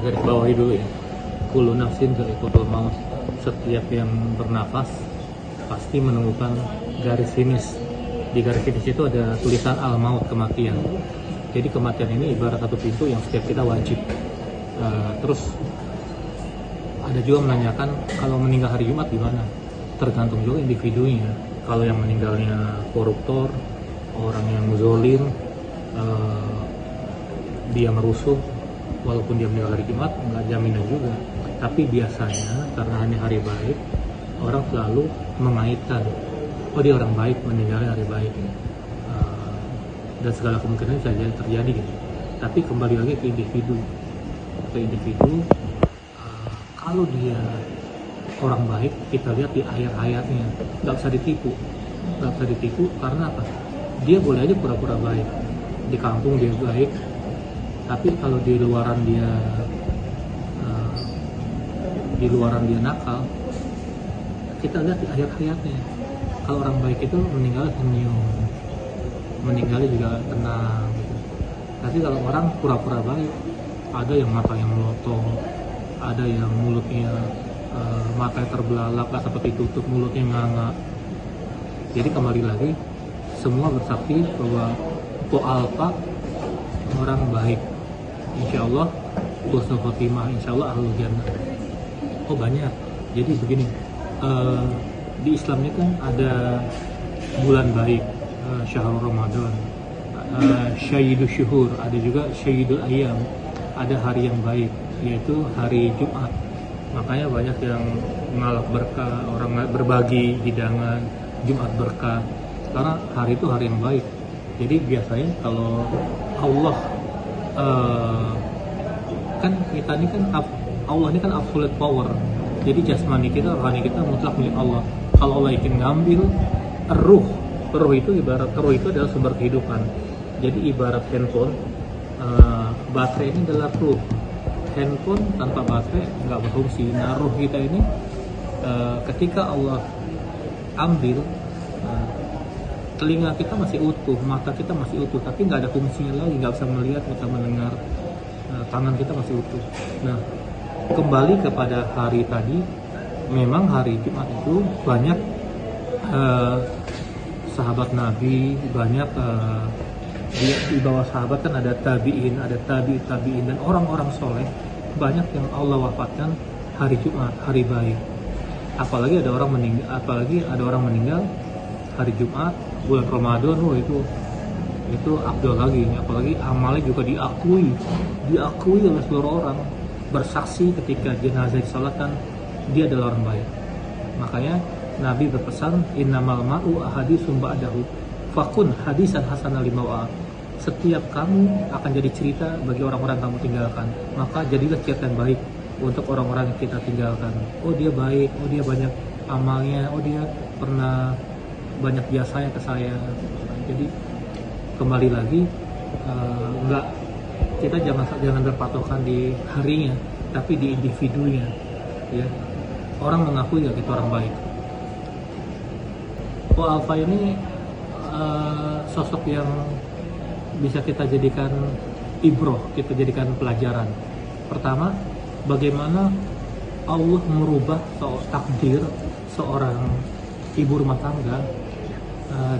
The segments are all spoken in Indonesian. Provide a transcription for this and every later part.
garis bawahi dulu ya. Kullu nafsin dha'iqatul maut. Setiap yang bernafas pasti menemukan garis finish. Di garis finish itu ada tulisan al-maut, kematian. Jadi kematian ini ibarat satu pintu yang setiap kita wajib. Terus ada juga menanyakan kalau meninggal hari Jumat gimana? Tergantung juga individunya. Kalau yang meninggalnya koruptor, orang yang zalim, dia merusuh, walaupun dia meninggal hari Jumat, nggak jaminan juga. Tapi biasanya karena ini hari baik, orang selalu mengaitkan, oh dia orang baik, meninggalnya hari baik. Dan segala kemungkinan bisa terjadi gitu. Tapi kembali lagi ke individu. Kalau dia orang baik, kita lihat di ayat-ayatnya, nggak bisa ditipu karena apa? Dia boleh aja pura-pura baik, di kampung dia baik, tapi kalau di luaran dia nakal, kita lihat di ayat-ayatnya. Kalau orang baik itu meninggal senyum, meninggalnya juga tenang gitu. Tapi kalau orang pura-pura baik, ada yang matanya melotot, ada yang mulutnya matanya terbelalak, nggak seperti tutup, mulutnya nganga. Jadi kembali lagi, semua bersaksi bahwa Po Alfa orang baik, insya Allah husnul khotimah, insya Allah ahlul jannah. Oh banyak. Jadi begini, di Islam ini kan ada bulan baik, syahrul Ramadan, syahidul syuhur, ada juga syahidul ayam, ada hari yang baik, yaitu hari Jumat. Makanya banyak yang ngalap berkah, orang berbagi hidangan Jumat berkah, karena hari itu hari yang baik. Jadi biasanya kalau Allah kan kita ini kan Allah ini kan absolute power. Jadi jasmani kita, rohani kita mutlak milik Allah. Kalau Allah ingin ngambil ruh itu ibarat ruh itu adalah sumber kehidupan. Jadi ibarat handphone, baterai ini adalah ruh. Handphone tanpa baterai nggak berfungsi. Nah, ruh kita ini ketika Allah ambil, telinga kita masih utuh, mata kita masih utuh, tapi nggak ada fungsinya lagi, nggak bisa melihat, nggak bisa mendengar, tangan kita masih utuh. Nah, kembali kepada hari tadi, memang hari Jumat itu banyak sahabat Nabi, banyak di bawah sahabat kan ada tabi'in, ada tabi'in dan orang-orang soleh, banyak yang Allah wafatkan hari Jumat, hari baik. Apalagi ada orang meninggal hari Jumat, bulan Ramadan, itu afdal lagi. Apalagi amalnya juga diakui oleh seluruh orang, bersaksi ketika jenazah disolatkan, dia adalah orang baik. Makanya Nabi berpesan, innamal ma'u ahaditsum ba'dahu fakun hadisan hasanah limawa. Setiap kamu akan jadi cerita bagi orang-orang kamu tinggalkan, maka jadilah cerita yang baik untuk orang-orang yang kita tinggalkan. Oh dia baik, oh dia banyak amalnya, oh dia pernah banyak jasanya ke saya. Jadi kembali lagi, kita jangan berpatokan di harinya, tapi di individunya. Ya, orang mengakui nggak kita orang baik. Po Alfa ini sosok yang bisa kita jadikan ibroh, kita jadikan pelajaran. Pertama, bagaimana Allah merubah takdir seorang ibu rumah tangga.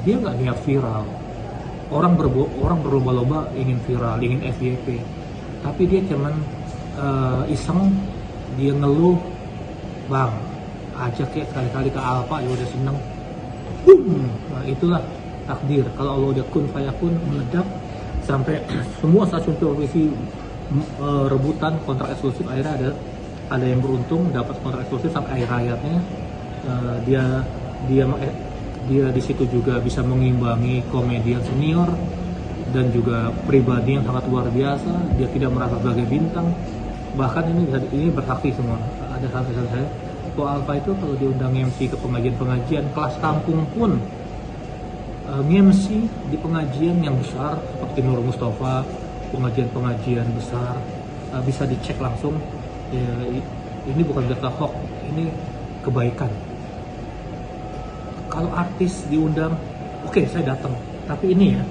Dia nggak niat viral. Orang berlomba-lomba ingin viral, ingin FYP, tapi dia cuman iseng, dia ngeluh, bang, ajak ya sekali-kali ke Alfa, ya udah seneng. Nah itulah takdir. Kalau Allah udah kun fayakun, meledak sampai semua stasiun televisi rebutan kontrak eksklusif. Akhirnya ada yang beruntung dapat kontrak eksklusif sampai akhir hayatnya. Dia di situ juga bisa mengimbangi komedian senior dan juga pribadi yang sangat luar biasa. Dia tidak merasa sebagai bintang. Bahkan ini bersaksi semua. Ada sampai saya, Po Alfa itu kalau diundang MC ke pengajian kelas kampung pun, MC di pengajian yang besar seperti Nur Mustafa, pengajian besar, bisa dicek langsung. Ya, ini bukan data hoax, ini kebaikan. Kalau artis diundang, oke, saya datang, tapi ini ya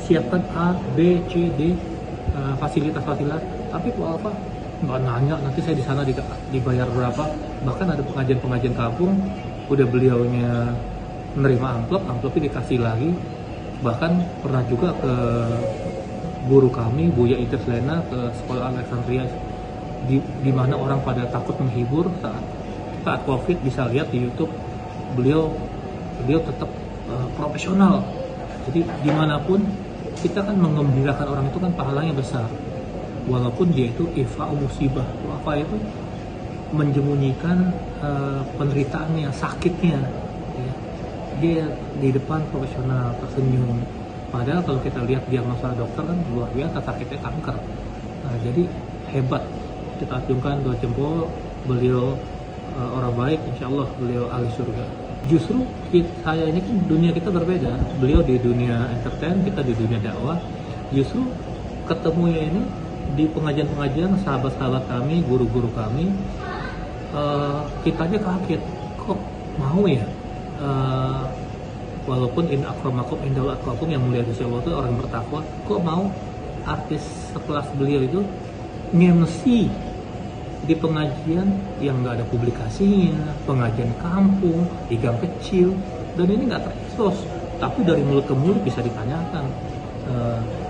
siapkan A, B, C, D fasilitas. Tapi Po Alfa nggak nanya nanti saya di sana dibayar berapa. Bahkan ada pengajian kampung udah beliaunya menerima amplopnya dikasih lagi. Bahkan pernah juga ke guru kami Buya Idris Lena ke sekolah Alexandria, di mana orang pada takut menghibur saat COVID. Bisa lihat di YouTube, beliau tetap profesional. Jadi dimanapun kita kan mengembirakan orang itu kan pahalanya besar, walaupun dia itu ifa'u musibah. Apa itu? Menjemunyikan penderitaannya, sakitnya, ya. Dia di depan profesional tersenyum, padahal kalau kita lihat diagnosa dokter kan luar biasa, sakitnya kanker. Nah, jadi hebat, kita acungkan 2 jempol. Beliau orang baik, insya Allah beliau ahli surga. Justru saya ini kan dunia kita berbeda, beliau di dunia entertain, kita di dunia dakwah. Justru ketemunya ini di pengajian-pengajian sahabat-sahabat kami, guru-guru kami. Kita aja kaget, kok mau ya, walaupun in akramakum indallahi atqakum, yang mulia di sisi Allah itu orang bertakwa, kok mau artis sekelas beliau itu nge-MC di pengajian yang nggak ada publikasinya, pengajian kampung di gang kecil, dan ini nggak terekspos, tapi dari mulut ke mulut bisa ditanyakan.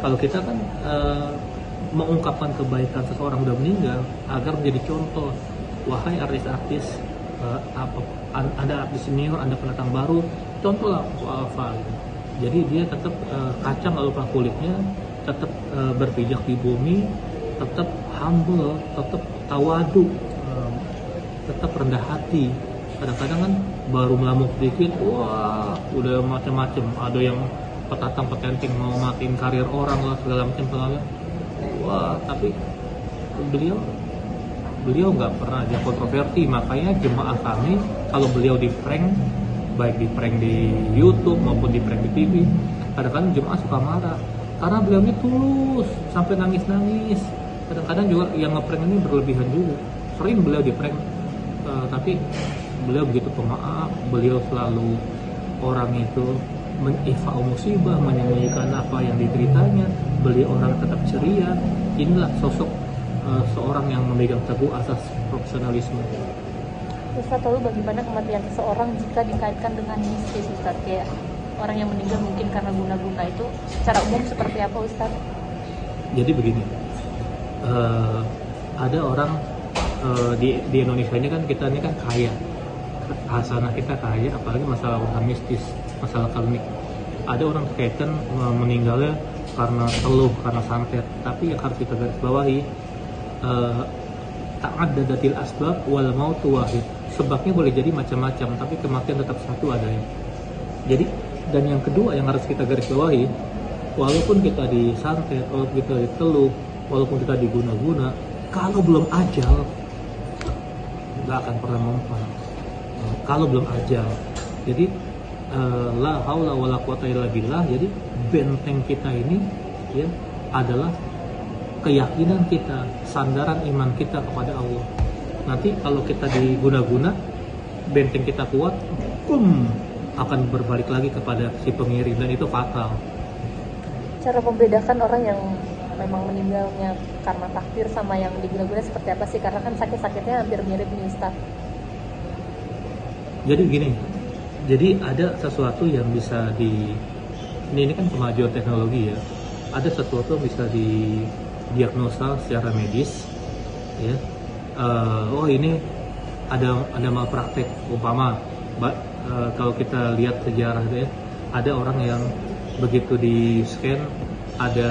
Kalau kita kan mengungkapkan kebaikan seseorang udah meninggal agar menjadi contoh. Wahai artis-artis, Anda artis senior, Anda pendatang baru, contohlah Alfa. Jadi dia tetap kacang lalu lupa kulitnya, tetap berpijak di bumi, tetap humble, tetap tawadu, tetap rendah hati. Kadang-kadang kan baru melamuk dikit, wah udah macam-macam. Ada yang petatang petenting mau matiin karir orang lah, segala macam. Wah, tapi beliau nggak pernah ada kontroversi. Makanya jemaah kami kalau beliau di prank, baik di prank di YouTube maupun di prank di TV, kadang-kadang jemaah suka marah karena beliau ini tulus sampai nangis-nangis. Kadang-kadang juga yang ngeprank ini berlebihan juga, sering beliau di prank, tapi beliau begitu pemaaf. Beliau selalu orang itu menifa'u musibah, menyembunyikan apa yang dideritanya. Beliau orang tetap ceria. Inilah sosok seorang yang memegang teguh asas profesionalisme. Ustaz, lalu bagaimana kematian seseorang jika dikaitkan dengan mistis, Ustaz? Kayak orang yang meninggal mungkin karena guna-guna, itu secara umum seperti apa, Ustaz? Jadi begini, ada orang di Indonesia ini kan, kita ini kan kaya, hasanah kita kaya, apalagi masalah urusan mistis, masalah klinik. Ada orang kaitan meninggalnya karena teluh, karena santet. Tapi yang harus kita garis bawahi, ta'addadatil asbab wal mautu wahid. Sebabnya boleh jadi macam-macam, tapi kematian tetap satu adanya. Jadi, dan yang kedua yang harus kita garis bawahi, walaupun kita disantet, walaupun kita diteluh, walaupun kita diguna-guna, kalau belum ajal, nggak akan pernah mempan. Kalau belum ajal, jadi la haula wala quwata illa billah. Jadi benteng kita ini ya adalah keyakinan kita, sandaran iman kita kepada Allah. Nanti kalau kita diguna-guna, benteng kita kuat, akan berbalik lagi kepada si pengirim, dan itu fatal. Cara membedakan orang yang memang meninggalnya karena takdir sama yang diguna-guna seperti apa sih? Karena kan sakit-sakitnya hampir mirip nih, Ustaz. Jadi gini, jadi ada sesuatu yang bisa ini kan kemajuan teknologi ya. Ada sesuatu yang bisa didiagnosa secara medis, ya. Oh ini ada malpraktek, umpama. Kalau kita lihat sejarah ya, ada orang yang begitu di scan ada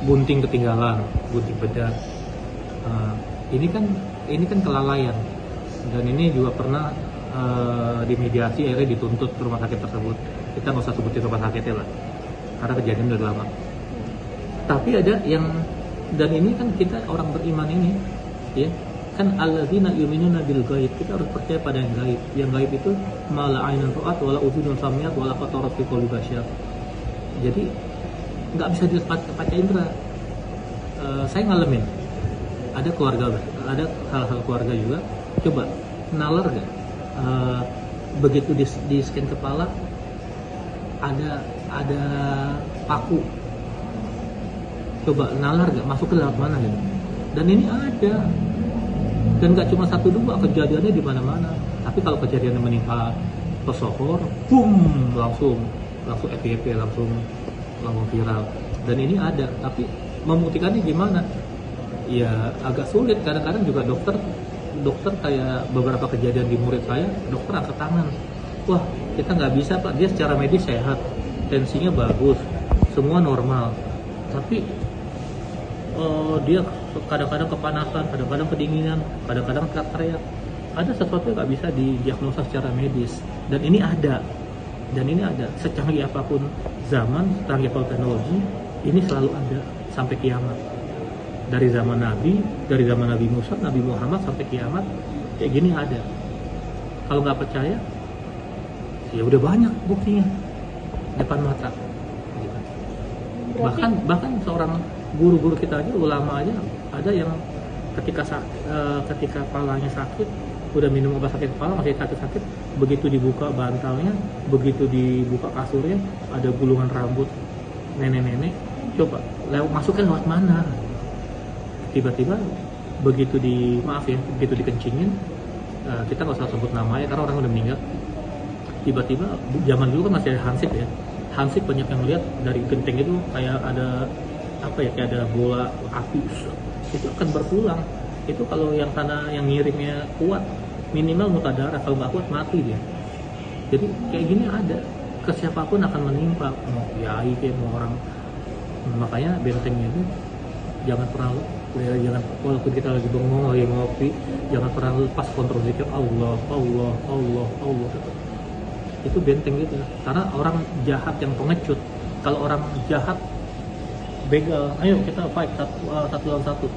bunting ketinggalan, bunting bedak. Ini kan kelalaian, dan ini juga pernah dimediasi, akhirnya dituntut ke rumah sakit tersebut. Kita nggak usah sebutin rumah sakitnya lah, karena kejadian udah lama. Tapi ada yang, dan ini kan kita orang beriman ini, ya kan, alladzina yu'minuna bil ghaib. Kita harus percaya pada yang gaib. Yang gaib itu mala ainun ra'at wala udhunun sami'at wala qatarat fi qalbi basyar. Jadi nggak bisa dilihat pakai indera. Saya ngalamin, ada keluarga, ada hal-hal keluarga juga. Coba nalar gak? Begitu di scan kepala ada paku. Coba nalar gak? Masuk ke dalam mana gitu? Dan ini ada, dan nggak cuma satu dua, kejadiannya di mana-mana. Tapi kalau kejadiannya menimpa pesohor, boom, langsung FYP, langsung viral. Dan ini ada, tapi membuktikannya gimana? Ya agak sulit. Kadang-kadang juga dokter kayak beberapa kejadian di murid saya, dokter angkat tangan, wah kita nggak bisa Pak, dia secara medis sehat, tensinya bagus, semua normal, tapi dia kadang-kadang kepanasan, kadang-kadang kedinginan, kadang-kadang teriak-teriak. Ada sesuatu yang nggak bisa didiagnosa secara medis, dan ini ada. Secanggih apapun zaman, secanggih apapun teknologi, ini selalu ada sampai kiamat. Dari zaman Nabi Musa, Nabi Muhammad sampai kiamat, kayak gini ada. Kalau nggak percaya, ya udah banyak buktinya depan mata. Bahkan seorang guru-guru kita aja, ulama aja, ada yang ketika kepalanya sakit, udah minum obat sakit kepala masih sakit, begitu dibuka bantalnya, begitu dibuka kasurnya, ada gulungan rambut nenek-nenek. Coba masuknya lewat mana? Tiba-tiba begitu dikencingin, kita nggak usah sebut namanya karena orang udah meninggal. Tiba-tiba zaman dulu kan masih ada hansip ya, hansip banyak yang lihat dari genting itu kayak ada kayak ada bola api, itu akan berpulang. Itu kalau yang sana yang ngirimnya kuat, minimal muka darah, kalau nggak kuat mati dia. Jadi kayak gini ada, ke siapapun akan menimpa, mau kiai kayak mau orang. Makanya bentengnya itu jangan walaupun kita lagi bengong, lagi ngopi, jangan pernah lepas kontrol zikir Allah. Itu benteng gitu, karena orang jahat yang pengecut. Kalau orang jahat begal, ayo kita fight satu lawan satu.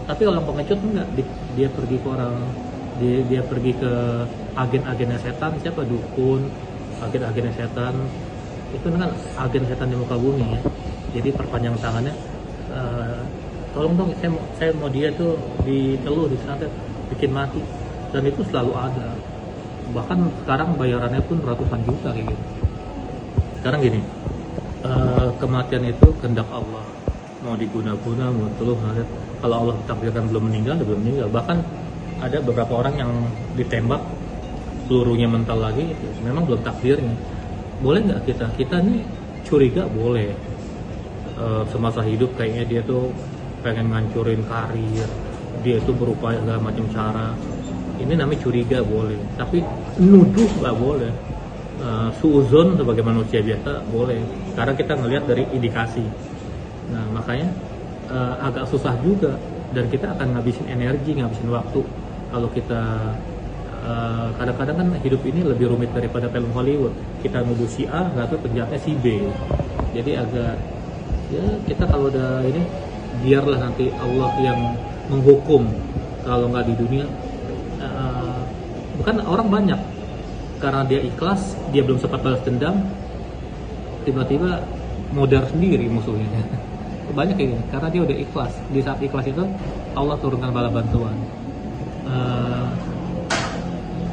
Tapi kalau orang pengecut enggak, dia pergi ke orang, dia pergi ke agen-agennya setan. Siapa? Dukun, agen-agennya setan. Itu kan agen setan di muka bumi ya. Jadi perpanjang tangannya, tolong dong, saya mau dia tuh diteluh, disantet, bikin mati. Dan itu selalu ada. Bahkan sekarang bayarannya pun ratusan juta kayak gitu. Sekarang gini, kematian itu kehendak Allah, mau diguna-guna, mau teluh. Kalau Allah takdirkan belum meninggal. Bahkan ada beberapa orang yang ditembak, pelurunya mental lagi, itu memang belum takdirnya. Boleh nggak kita nih curiga? Boleh. Semasa hidup kayaknya dia tuh pengen ngancurin karir, dia tuh berupaya segala macam cara. Ini namanya curiga, boleh. Tapi nuduh nggak boleh. Suuzon sebagai manusia biasa boleh, karena kita ngelihat dari indikasi. Nah makanya agak susah juga, dan kita akan ngabisin energi, ngabisin waktu. Kalau kita kadang-kadang kan hidup ini lebih rumit daripada film Hollywood. Kita nuduh si A, nggak tahu penjahatnya si B. Jadi agak, ya kita kalau udah ini, biarlah nanti Allah yang menghukum. Kalau nggak di dunia, bukan orang banyak karena dia ikhlas, dia belum sempat balas dendam, tiba-tiba modar sendiri musuhnya. Banyak kayak gini, karena dia udah ikhlas. Di saat ikhlas itu Allah turunkan bala bantuan.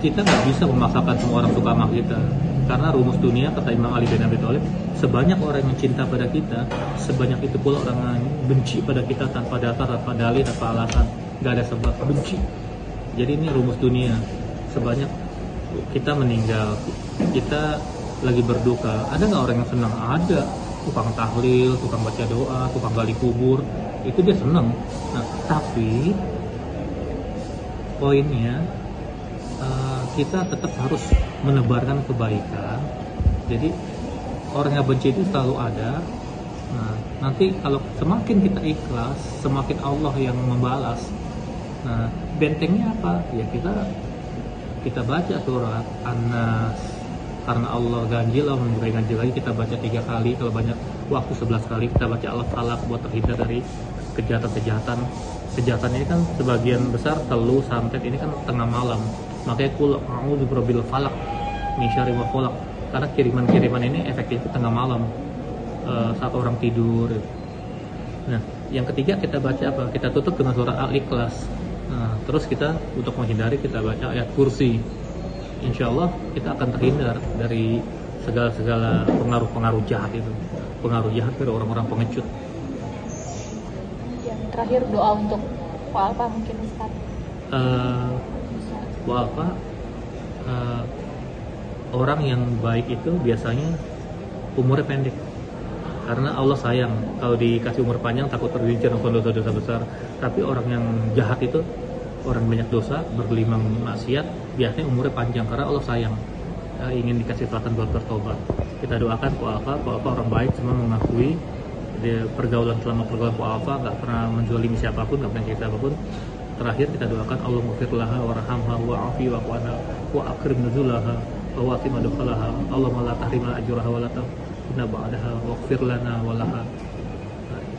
Kita nggak bisa memaksakan semua orang suka sama kita, karena rumus dunia, kata Imam Ali bin Abi Thalib, sebanyak orang yang cinta pada kita, sebanyak itu pula orang yang benci pada kita tanpa dasar, tanpa dalil, tanpa alasan, nggak ada sebab, benci. Jadi ini rumus dunia. Sebanyak kita meninggal, kita lagi berduka, ada nggak orang yang senang? Ada. Tukang tahlil, tukang baca doa, tukang gali kubur, itu dia senang. Nah, tapi poinnya kita tetap harus menebarkan kebaikan. Jadi orang yang benci itu selalu ada. Nah, nanti kalau semakin kita ikhlas, semakin Allah yang membalas. Nah, bentengnya apa? Ya kita baca surat An-Nas, karena Allah ganjil, Allah memberi ganjil lagi, kita baca 3 kali, kalau banyak waktu 11 kali. Kita baca Al-Falaq buat terhindar dari kejahatan-kejahatan. Kejahatan ini kan sebagian besar teluh, santet, ini kan tengah malam. Makanya qul a'udzu birabbil falaq min syarri ma khalaq, karena kiriman-kiriman ini efektif tengah malam, saat orang tidur. Nah, yang ketiga kita baca apa? Kita tutup dengan surat Al-Ikhlas. Nah, terus kita untuk menghindari, kita baca ayat kursi. Insya Allah kita akan terhindar dari segala pengaruh-pengaruh jahat itu, pengaruh jahat dari orang-orang pengecut. Yang terakhir, doa untuk Wah, apa mungkin Ustaz? Apa orang yang baik itu biasanya umurnya pendek, karena Allah sayang. Kalau dikasih umur panjang takut tergelincir melakukan dosa-dosa besar. Tapi orang yang jahat itu, orang banyak dosa, bergelimang maksiat, biasanya umurnya panjang karena Allah sayang, ingin dikasih kesempatan buat bertobat. Kita doakan Pak Alfa orang baik, semua mengakui dia selama pergaulan Pak Alfa nggak pernah menzalimi siapapun, nggak pernah cerita apapun. Terakhir kita doakan Allah maghfirlaha warhamha wa'afi wa'anha wa akrim nuzulaha wa wasi madkhalaha Allahumma la tahrimna ajraha wa la tafina ba'daha waghfir lana wa laha.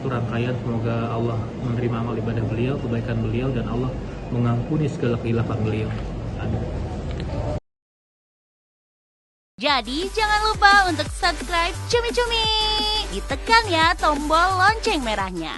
Itu rangkaian, semoga Allah menerima amal ibadah beliau, kebaikan beliau, dan Allah mengampuni segala khilafan beliau. Amin. Jadi jangan lupa untuk subscribe Cumi Cumi. Ditekan ya tombol lonceng merahnya.